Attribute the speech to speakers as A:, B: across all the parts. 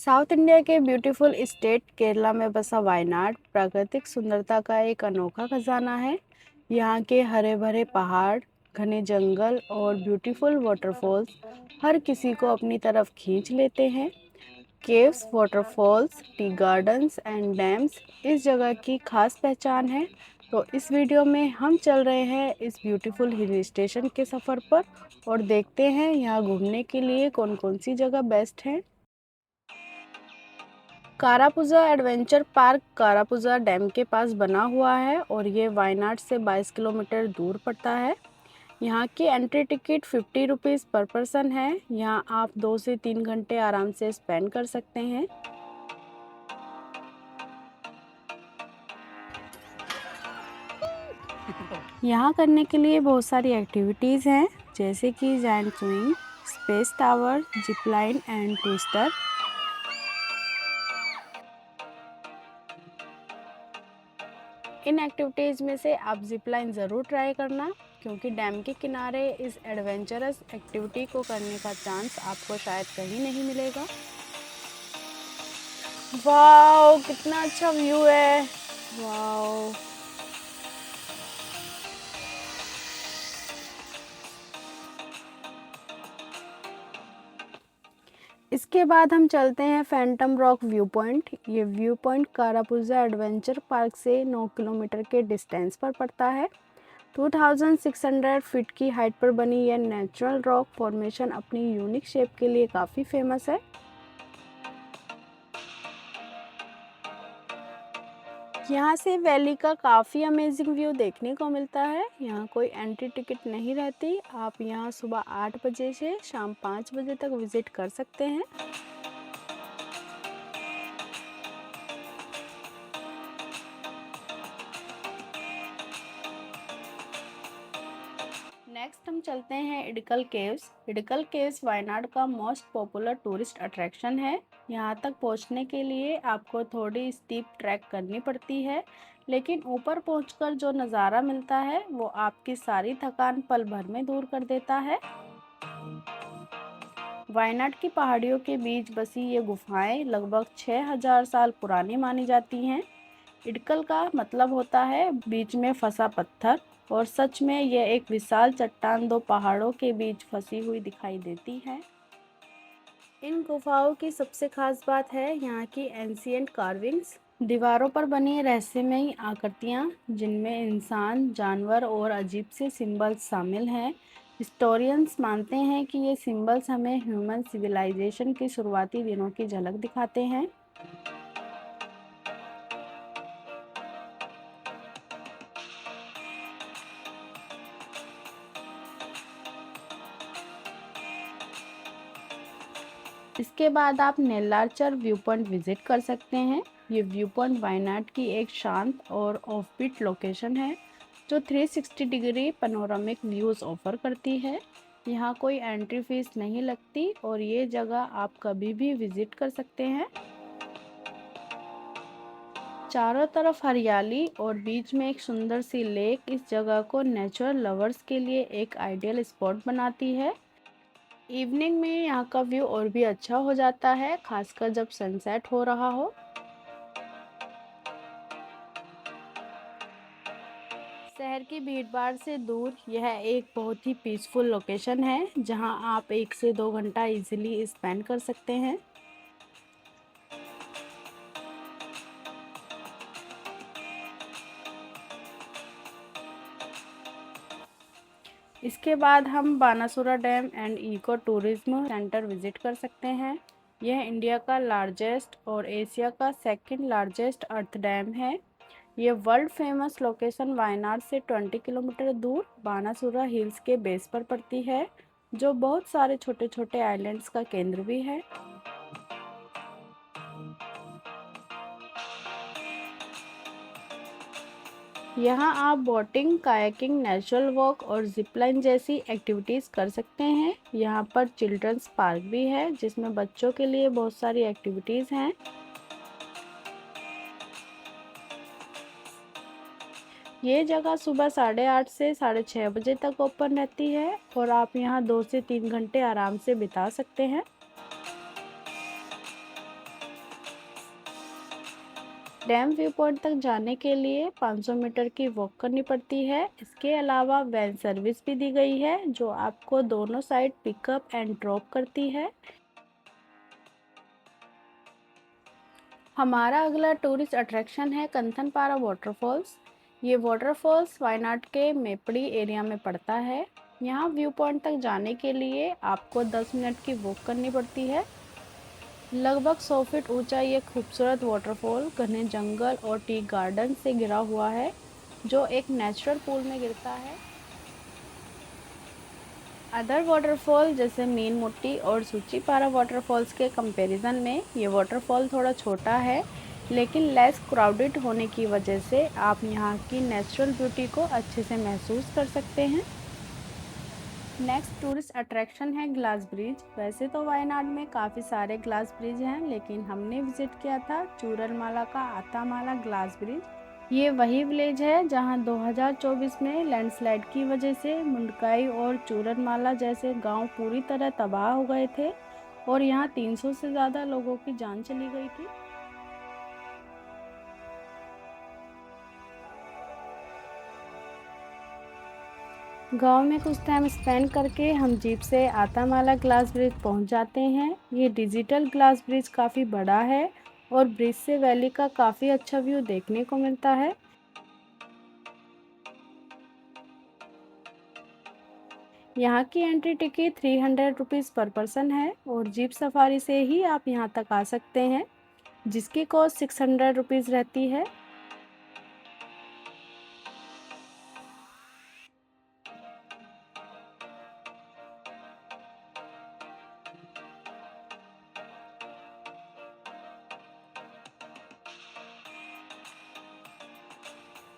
A: South India के beautiful state Kerala में बसा वायनाड प्राकृतिक सुंदरता का एक अनोखा खजाना है। यहाँ के हरे भरे पहाड़, घने जंगल और ब्यूटीफुल वाटरफॉल्स हर किसी को अपनी तरफ खींच लेते हैं। Caves, waterfalls, tea gardens and dams इस जगह की खास पहचान है। तो इस वीडियो में हम चल रहे हैं इस ब्यूटीफुल हिल स्टेशन के सफ़र पर और देखते हैं यहाँ घूमने के लिए कौन कौन सी जगह बेस्ट है। कारापुजा एडवेंचर पार्क कारापुजा डैम के पास बना हुआ है और ये वायनाड से 22 किलोमीटर दूर पड़ता है। यहाँ की एंट्री टिकट 50 रुपीज़ पर पर्सन है। यहाँ आप 2 से 3 घंटे आराम से स्पेंड कर सकते हैं। यहाँ करने के लिए बहुत सारी एक्टिविटीज़ हैं, जैसे कि giant swing, space tower, zip line and twister. In activities में से आप जिप लाइन ज़रूर ट्राई करना, क्योंकि डैम के किनारे इस एडवेंचरस एक्टिविटी को करने का चांस आपको शायद कहीं नहीं मिलेगा। वाओ, कितना अच्छा व्यू है। वाओ। इसके बाद हम चलते हैं फैंटम रॉक व्यू पॉइंट। ये व्यू पॉइंट कारापुजा एडवेंचर पार्क से 9 किलोमीटर के डिस्टेंस पर पड़ता है। 2600 फीट की हाइट पर बनी यह नेचुरल रॉक फॉर्मेशन अपनी यूनिक शेप के लिए काफ़ी फेमस है। यहाँ से वैली का काफ़ी अमेजिंग व्यू देखने को मिलता है। यहाँ कोई एंट्री टिकट नहीं रहती। आप यहाँ सुबह 8 बजे से शाम 5 बजे तक विज़िट कर सकते हैं। नेक्स्ट हम चलते हैं इडकल केव्स। इडकल केव्स वायनाड का मोस्ट पॉपुलर टूरिस्ट अट्रैक्शन है। यहाँ तक पहुँचने के लिए आपको थोड़ी स्टीप ट्रैक करनी पड़ती है, लेकिन ऊपर पहुंचकर जो नज़ारा मिलता है वो आपकी सारी थकान पल भर में दूर कर देता है। वायनाड की पहाड़ियों के बीच बसी ये गुफाएं लगभग 6000 साल पुरानी मानी जाती हैं। इडकल का मतलब होता है बीच में फंसा पत्थर, और सच में यह एक विशाल चट्टान दो पहाड़ों के बीच फंसी हुई दिखाई देती है। इन गुफाओं की सबसे खास बात है यहाँ की एंशिएंट कार्विंग्स। दीवारों पर बनी रहस्यमयी आकृतियाँ, जिनमें इंसान, जानवर और अजीब से सिंबल्स शामिल हैं। हिस्टोरियंस मानते हैं कि ये सिंबल्स हमें ह्यूमन सिविलाइजेशन के शुरुआती दिनों की झलक दिखाते हैं। इसके बाद आप नेल्लारचर व्यू पॉइंट विजिट कर सकते हैं। ये व्यू पॉइंट वायनाड की एक शांत और ऑफबीट लोकेशन है, जो 360 डिग्री पैनोरामिक व्यूज़ ऑफर करती है। यहाँ कोई एंट्री फीस नहीं लगती और ये जगह आप कभी भी विजिट कर सकते हैं। चारों तरफ हरियाली और बीच में एक सुंदर सी लेक इस जगह को नेचुरल लवर्स के लिए एक आइडियल स्पॉट बनाती है। इवनिंग में यहाँ का व्यू और भी अच्छा हो जाता है, खासकर जब सनसेट हो रहा हो। शहर की भीड़भाड़ से दूर यह एक बहुत ही पीसफुल लोकेशन है, जहाँ आप 1 से 2 घंटा इजीली स्पेंड कर सकते हैं। इसके बाद हम Banasura dam and eco tourism centre visit कर सकते हैं। यह इंडिया का लार्जेस्ट और एशिया का सेकंड लार्जेस्ट अर्थ डैम है। ये वर्ल्ड फेमस लोकेशन वायनाड से 20 किलोमीटर दूर बानासुरा हिल्स के बेस पर पड़ती है, जो बहुत सारे छोटे छोटे आइलैंड्स का केंद्र भी है। यहाँ आप बोटिंग, कायाकिंग, नेचुरल वॉक और जिपलाइन जैसी एक्टिविटीज़ कर सकते हैं। यहाँ पर चिल्ड्रंस पार्क भी है, जिसमें बच्चों के लिए बहुत सारी एक्टिविटीज़ हैं। ये जगह सुबह 8:30 से 6:30 बजे तक ओपन रहती है और आप यहाँ 2 से 3 घंटे आराम से बिता सकते हैं। डैम व्यू पॉइंट तक जाने के लिए 500 मीटर की वॉक करनी पड़ती है। इसके अलावा वैन सर्विस भी दी गई है जो आपको दोनों साइड पिकअप एंड ड्रॉप करती है। हमारा अगला टूरिस्ट अट्रैक्शन है कंथनपारा वाटरफॉल्स। ये वाटरफॉल्स वायनाड के मेपड़ी एरिया में पड़ता है। यहाँ व्यू पॉइंट तक जाने के लिए आपको 10 मिनट की वॉक करनी पड़ती है। लगभग 100 फीट ऊंचा ये खूबसूरत वाटरफॉल घने जंगल और टी गार्डन से घिरा हुआ है जो एक नेचुरल पूल में गिरता है। अदर वाटरफॉल जैसे मीन मुट्टी और सूचीपारा वाटरफॉल्स के कंपैरिजन में ये वाटरफॉल थोड़ा छोटा है, लेकिन लेस क्राउडेड होने की वजह से आप यहाँ की नेचुरल ब्यूटी को अच्छे से महसूस कर सकते हैं। नेक्स्ट टूरिस्ट अट्रैक्शन है ग्लास ब्रिज। वैसे तो वायनाड में काफ़ी सारे ग्लास ब्रिज हैं, लेकिन हमने विजिट किया था चूरलमाला का आतामाला ग्लास ब्रिज। ये वही विलेज है जहां 2024 में लैंडस्लाइड की वजह से मुंडकाई और चूरलमाला जैसे गांव पूरी तरह तबाह हो गए थे और यहां 300 से ज़्यादा लोगों की जान चली गई थी। गांव में कुछ टाइम स्पेंड करके हम जीप से आतामाला ग्लास ब्रिज पहुंच जाते हैं। ये डिजिटल ग्लास ब्रिज काफ़ी बड़ा है और ब्रिज से वैली का काफ़ी अच्छा व्यू देखने को मिलता है। यहाँ की एंट्री टिकट 300 रुपीज़ पर पर्सन है और जीप सफारी से ही आप यहाँ तक आ सकते हैं, जिसकी कॉस्ट 600 रुपीज़ रहती है।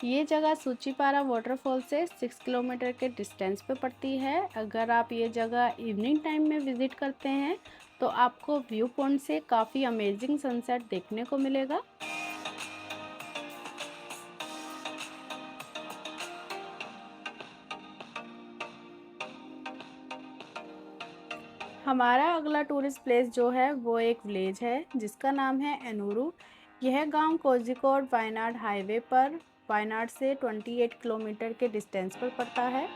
A: ये जगह सूचीपारा वाटरफॉल से 6 किलोमीटर के डिस्टेंस पे पड़ती है। अगर आप ये जगह इवनिंग टाइम में विज़िट करते हैं तो आपको व्यू पॉइंट से काफ़ी अमेजिंग सनसेट देखने को मिलेगा। हमारा अगला टूरिस्ट प्लेस जो है वो एक विलेज है जिसका नाम है एनूरू। यह गांव कोझिकोड वायनाड हाईवे पर वायनाड से 28 किलोमीटर के डिस्टेंस पर पड़ता है।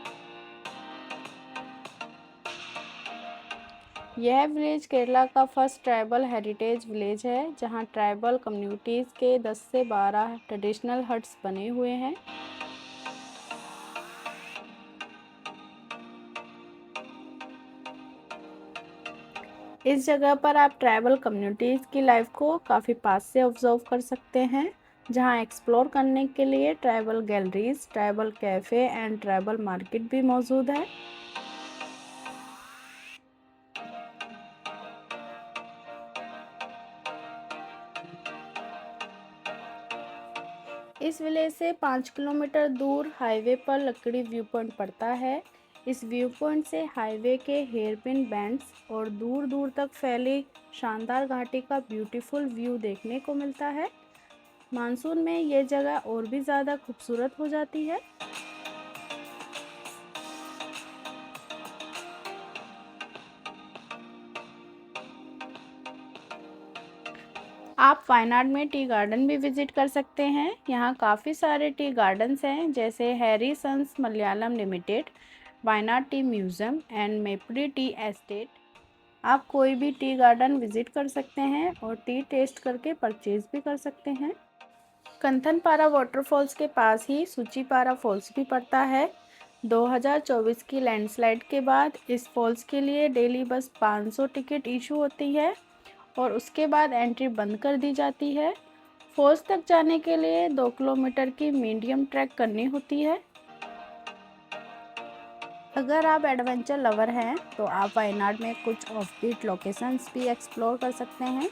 A: यह विलेज केरला का फर्स्ट ट्राइबल हेरिटेज विलेज है जहां ट्राइबल कम्युनिटीज़ के 10 से 12 ट्रेडिशनल हट्स बने हुए हैं। इस जगह पर आप ट्राइबल कम्युनिटीज़ की लाइफ को काफ़ी पास से ऑब्जर्व कर सकते हैं, जहां एक्सप्लोर करने के लिए tribal galleries, tribal cafe and tribal market भी मौजूद है। इस विलेज से 5 किलोमीटर दूर हाईवे पर लकड़ी व्यू पॉइंट पड़ता है। इस व्यू पॉइंट से हाईवे के हेयरपिन बेंड्स और दूर दूर तक फैली शानदार घाटी का ब्यूटीफुल व्यू देखने को मिलता है। मानसून में ये जगह और भी ज़्यादा खूबसूरत हो जाती है। आप वायनाड में टी गार्डन भी विजिट कर सकते हैं। यहाँ काफ़ी सारे टी गार्डन्स हैं जैसे Harrisons Malayalam Limited, Wayanad tea museum and Meppadi tea estate. आप कोई भी टी गार्डन विजिट कर सकते हैं और टी टेस्ट करके परचेज भी कर सकते हैं। कंथनपारा वाटरफॉल्स के पास ही सूचीपारा फॉल्स भी पड़ता है। 2024 की लैंडस्लाइड के बाद इस फॉल्स के लिए डेली बस 500 टिकट इशू होती है और उसके बाद एंट्री बंद कर दी जाती है। फॉल्स तक जाने के लिए 2 किलोमीटर की मीडियम ट्रैक करनी होती है। अगर आप एडवेंचर लवर हैं तो आप वायनाड में कुछ ऑफ-बीट लोकेशंस भी एक्सप्लोर कर सकते हैं।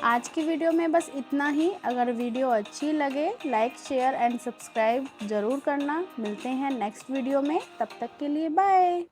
A: आज की वीडियो में बस इतना ही। अगर वीडियो अच्छी लगे लाइक शेयर एंड सब्सक्राइब ज़रूर करना। मिलते हैं नेक्स्ट वीडियो में, तब तक के लिए बाय।